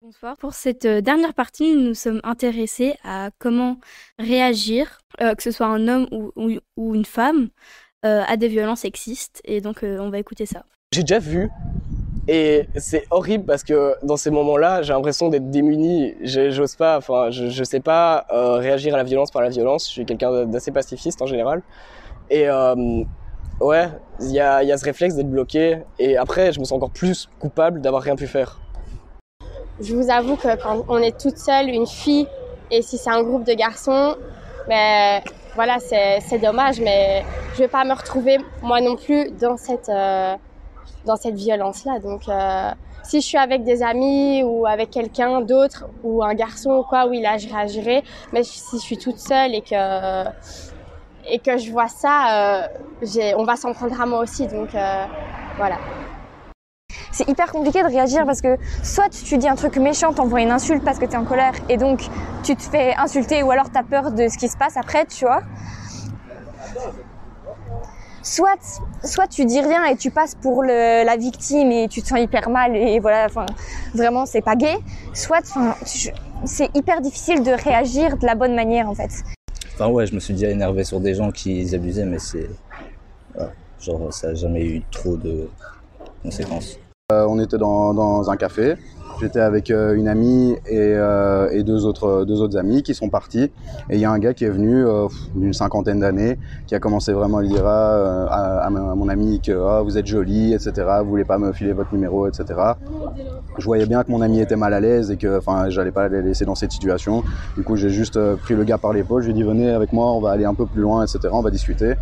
Bonsoir. Pour cette dernière partie, nous nous sommes intéressés à comment réagir, que ce soit un homme ou une femme, à des violences sexistes. Et donc, on va écouter ça. J'ai déjà vu, et c'est horrible parce que dans ces moments-là, j'ai l'impression d'être démuni. J'ose pas, enfin, je sais pas réagir à la violence par la violence. Je suis quelqu'un d'assez pacifiste en général. Et ouais, il y a ce réflexe d'être bloqué. Et après, je me sens encore plus coupable d'avoir rien pu faire. Je vous avoue que quand on est toute seule, une fille, et si c'est un groupe de garçons, mais voilà, c'est dommage, mais je vais pas me retrouver moi non plus dans cette violence-là. Donc, si je suis avec des amis ou avec quelqu'un d'autre ou un garçon ou quoi, oui, là, je réagirai. Mais si je suis toute seule et que je vois ça, on va s'en prendre à moi aussi. Donc, voilà. C'est hyper compliqué de réagir parce que soit tu dis un truc méchant, t'envoies une insulte parce que t'es en colère et donc tu te fais insulter ou alors t'as peur de ce qui se passe après, tu vois. Soit tu dis rien et tu passes pour la victime et tu te sens hyper mal et voilà, enfin vraiment c'est pas gai. Soit c'est hyper difficile de réagir de la bonne manière en fait. Enfin ouais, je me suis déjà énervé sur des gens qui abusaient, mais c'est... Voilà, genre ça n'a jamais eu trop de conséquences. On était dans un café. J'étais avec une amie et deux autres amis qui sont partis. Et il y a un gars qui est venu d'une cinquantaine d'années, qui a commencé vraiment à lui dire à mon ami que vous êtes jolie, etc. Vous voulez pas me filer votre numéro, etc. Je voyais bien que mon ami était mal à l'aise et que j'allais pas les laisser dans cette situation. Du coup, j'ai juste pris le gars par l'épaule. Je lui ai dit venez avec moi, on va aller un peu plus loin, etc. On va discuter.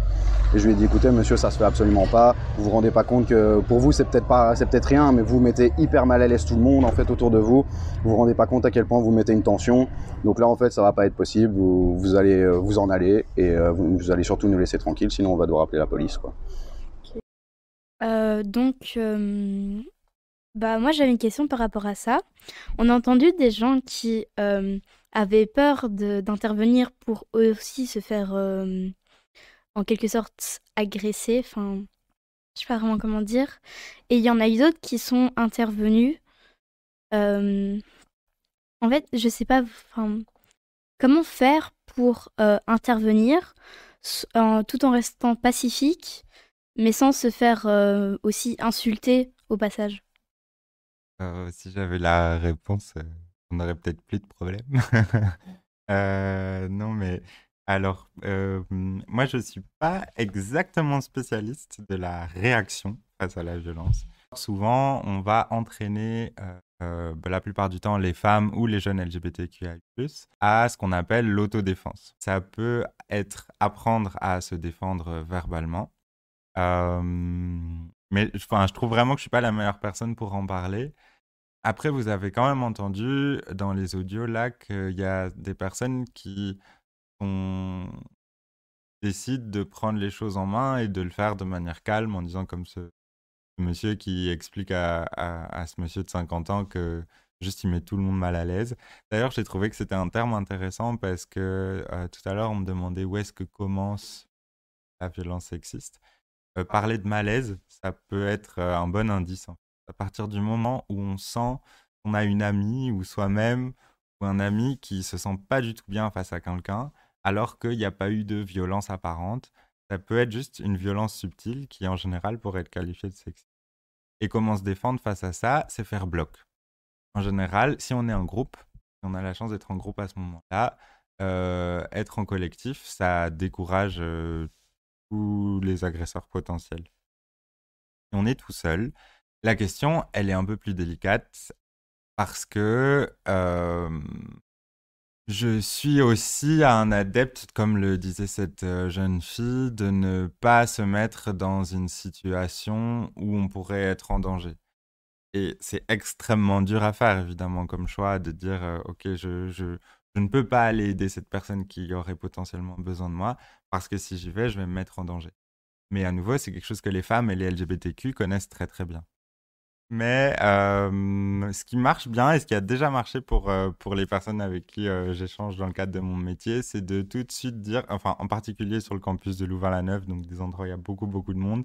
Et je lui ai dit écoutez monsieur, ça se fait absolument pas. Vous vous rendez pas compte que pour vous c'est peut-être rien, mais vous mettez hyper mal à l'aise tout le monde en fait autour de vous. Vous vous rendez pas compte à quel point vous mettez une tension. Donc là en fait ça va pas être possible. Vous allez vous en aller et vous allez surtout nous laisser tranquille, sinon on va devoir appeler la police quoi. Moi j'avais une question par rapport à ça. On a entendu des gens qui avaient peur d'intervenir pour eux aussi se faire en quelque sorte agresser. Enfin, je sais pas vraiment comment dire. Et il y en a eu d'autres qui sont intervenus. En fait, je sais pas comment faire pour intervenir tout en restant pacifique, mais sans se faire aussi insulter au passage. Si j'avais la réponse, on n'aurait peut-être plus de problème. Non, mais alors, moi, je ne suis pas exactement spécialiste de la réaction face à la violence. Souvent, on va entraîner, la plupart du temps, les femmes ou les jeunes LGBTQI+, à ce qu'on appelle l'autodéfense. Ça peut être apprendre à se défendre verbalement. Mais je trouve vraiment que je ne suis pas la meilleure personne pour en parler. Après, vous avez quand même entendu dans les audios là qu'il y a des personnes qui décident de prendre les choses en main et de le faire de manière calme en disant comme ce monsieur qui explique à ce monsieur de 50 ans que juste il met tout le monde mal à l'aise. D'ailleurs, j'ai trouvé que c'était un terme intéressant parce que tout à l'heure, on me demandait où est-ce que commence la violence sexiste. Parler de malaise, ça peut être un bon indice, hein. À partir du moment où on sent qu'on a une amie ou soi-même ou un ami qui se sent pas du tout bien face à quelqu'un, alors qu'il n'y a pas eu de violence apparente, ça peut être juste une violence subtile qui, en général, pourrait être qualifiée de sexiste. Et comment se défendre face à ça, c'est faire bloc. En général, si on est en groupe, si on a la chance d'être en groupe à ce moment-là, être en collectif, ça décourage tous les agresseurs potentiels. Si on est tout seul, la question, elle est un peu plus délicate parce que je suis aussi un adepte, comme le disait cette jeune fille, de ne pas se mettre dans une situation où on pourrait être en danger. Et c'est extrêmement dur à faire, évidemment, comme choix, de dire ok, je ne peux pas aller aider cette personne qui aurait potentiellement besoin de moi parce que si j'y vais, je vais me mettre en danger. Mais à nouveau, c'est quelque chose que les femmes et les LGBTQ connaissent très très bien. Mais ce qui marche bien et ce qui a déjà marché pour les personnes avec qui j'échange dans le cadre de mon métier, c'est de tout de suite dire, enfin en particulier sur le campus de Louvain-la-Neuve, donc des endroits où il y a beaucoup beaucoup de monde,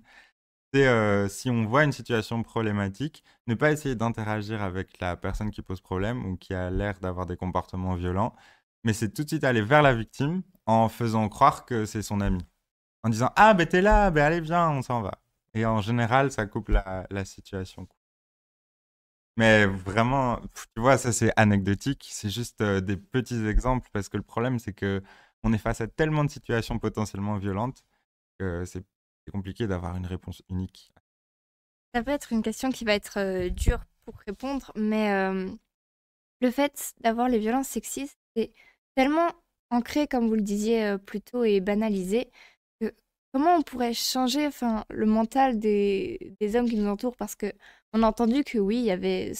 C'est si on voit une situation problématique, ne pas essayer d'interagir avec la personne qui pose problème ou qui a l'air d'avoir des comportements violents, mais c'est tout de suite aller vers la victime en faisant croire que c'est son ami. En disant «Ah, ben t'es là, ben allez, viens, on s'en va». Et en général, ça coupe la situation. Mais vraiment, tu vois, ça c'est anecdotique, c'est juste des petits exemples parce que le problème c'est que on est face à tellement de situations potentiellement violentes que c'est compliqué d'avoir une réponse unique. Ça peut être une question qui va être dure pour répondre, mais le fait d'avoir les violences sexistes, c'est tellement ancré, comme vous le disiez plus tôt, et banalisé, que comment on pourrait changer le mental des hommes qui nous entourent? Parce que on a entendu que oui, il y avait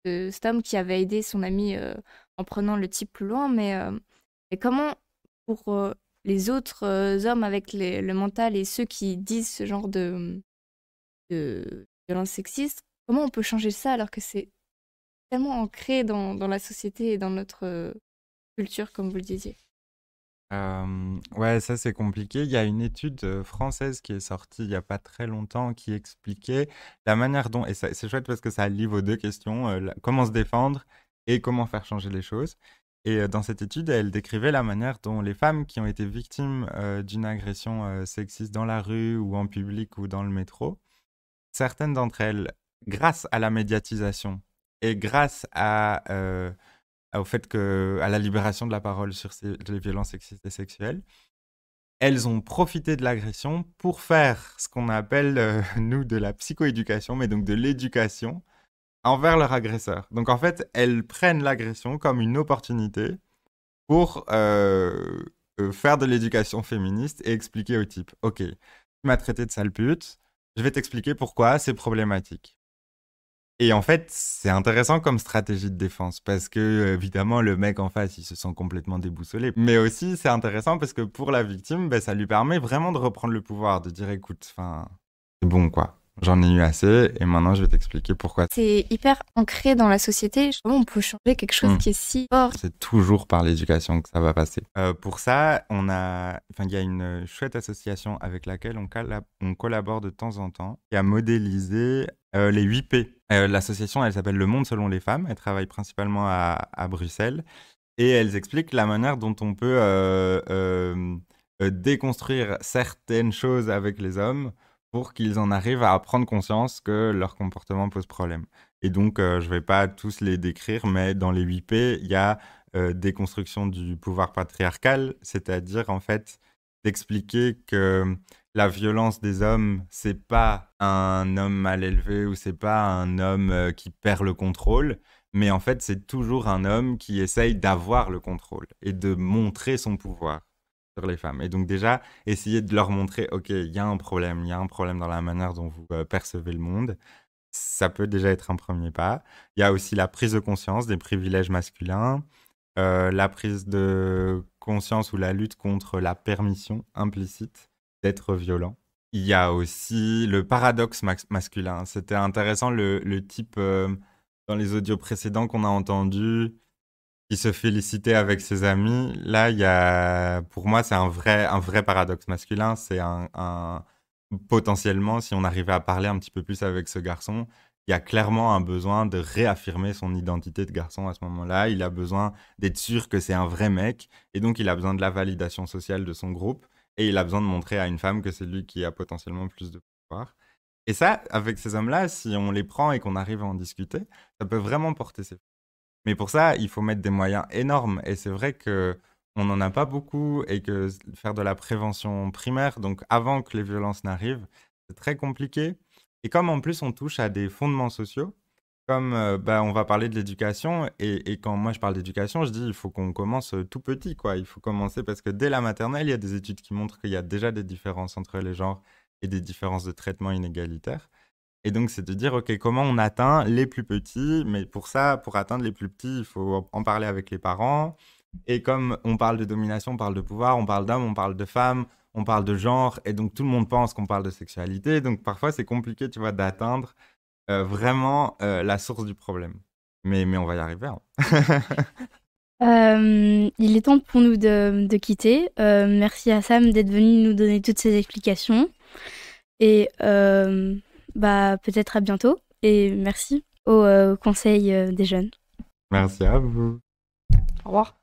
cet homme qui avait aidé son ami en prenant le type plus loin, mais comment pour les autres hommes avec le mental et ceux qui disent ce genre de violence sexiste, comment on peut changer ça alors que c'est tellement ancré dans la société et dans notre culture, comme vous le disiez? Ouais, ça c'est compliqué. Il y a une étude française qui est sortie il n'y a pas très longtemps qui expliquait la manière dont, et c'est chouette parce que ça livre aux deux questions, comment se défendre et comment faire changer les choses. Et dans cette étude, elle décrivait la manière dont les femmes qui ont été victimes d'une agression sexiste dans la rue ou en public ou dans le métro, certaines d'entre elles, grâce à la médiatisation et grâce au fait à la libération de la parole sur les violences sexistes et sexuelles, elles ont profité de l'agression pour faire ce qu'on appelle, nous, de la psychoéducation, mais donc de l'éducation envers leur agresseur. Donc en fait, elles prennent l'agression comme une opportunité pour faire de l'éducation féministe et expliquer au type, ok, tu m'as traité de sale pute, je vais t'expliquer pourquoi c'est problématique. Et en fait, c'est intéressant comme stratégie de défense parce que, évidemment, le mec en face, il se sent complètement déboussolé. Mais aussi, c'est intéressant parce que pour la victime, ça lui permet vraiment de reprendre le pouvoir, de dire, écoute, c'est bon, quoi. J'en ai eu assez et maintenant, je vais t'expliquer pourquoi. C'est hyper ancré dans la société. Comment on peut changer quelque chose qui est si fort? C'est toujours par l'éducation que ça va passer. Pour ça, il y a une chouette association avec laquelle on collabore de temps en temps qui a modélisé les 8 P. L'association, elle s'appelle Le Monde selon les femmes. Elle travaille principalement à Bruxelles. Et elles expliquent la manière dont on peut déconstruire certaines choses avec les hommes pour qu'ils en arrivent à prendre conscience que leur comportement pose problème. Et donc, je ne vais pas tous les décrire, mais dans les 8 P, il y a déconstruction du pouvoir patriarcal, c'est-à-dire en fait d'expliquer que la violence des hommes, c'est pas un homme mal élevé ou c'est pas un homme qui perd le contrôle, mais en fait, c'est toujours un homme qui essaye d'avoir le contrôle et de montrer son pouvoir sur les femmes. Et donc déjà, essayer de leur montrer, ok, il y a un problème dans la manière dont vous percevez le monde. Ça peut déjà être un premier pas. Il y a aussi la prise de conscience des privilèges masculins, la prise de conscience ou la lutte contre la permission implicite d'être violent. Il y a aussi le paradoxe masculin. C'était intéressant le type dans les audios précédents qu'on a entendus qui se félicitait avec ses amis. Là, pour moi, c'est un vrai paradoxe masculin. C'est potentiellement, si on arrivait à parler un petit peu plus avec ce garçon, il y a clairement un besoin de réaffirmer son identité de garçon à ce moment-là. Il a besoin d'être sûr que c'est un vrai mec. Et donc, il a besoin de la validation sociale de son groupe. Et il a besoin de montrer à une femme que c'est lui qui a potentiellement plus de pouvoir. Et ça, avec ces hommes-là, si on les prend et qu'on arrive à en discuter, ça peut vraiment porter ses fruits. Mais pour ça, il faut mettre des moyens énormes. Et c'est vrai qu'on n'en a pas beaucoup et que faire de la prévention primaire, donc avant que les violences n'arrivent, c'est très compliqué. Et comme en plus on touche à des fondements sociaux, comme on va parler de l'éducation, et quand moi je parle d'éducation, je dis il faut qu'on commence tout petit, quoi. Il faut commencer parce que dès la maternelle, il y a des études qui montrent qu'il y a déjà des différences entre les genres et des différences de traitement inégalitaires. Et donc, c'est de dire, OK, comment on atteint les plus petits? Mais pour ça, pour atteindre les plus petits, il faut en parler avec les parents. Et comme on parle de domination, on parle de pouvoir, on parle d'hommes, on parle de femmes, on parle de genre. Et donc, tout le monde pense qu'on parle de sexualité. Donc, parfois, c'est compliqué, tu vois, d'atteindre vraiment la source du problème. Mais on va y arriver. Il est temps pour nous de quitter. Merci à Sam d'être venu nous donner toutes ces explications. Et peut-être à bientôt. Et merci au conseil des jeunes. Merci à vous. Au revoir.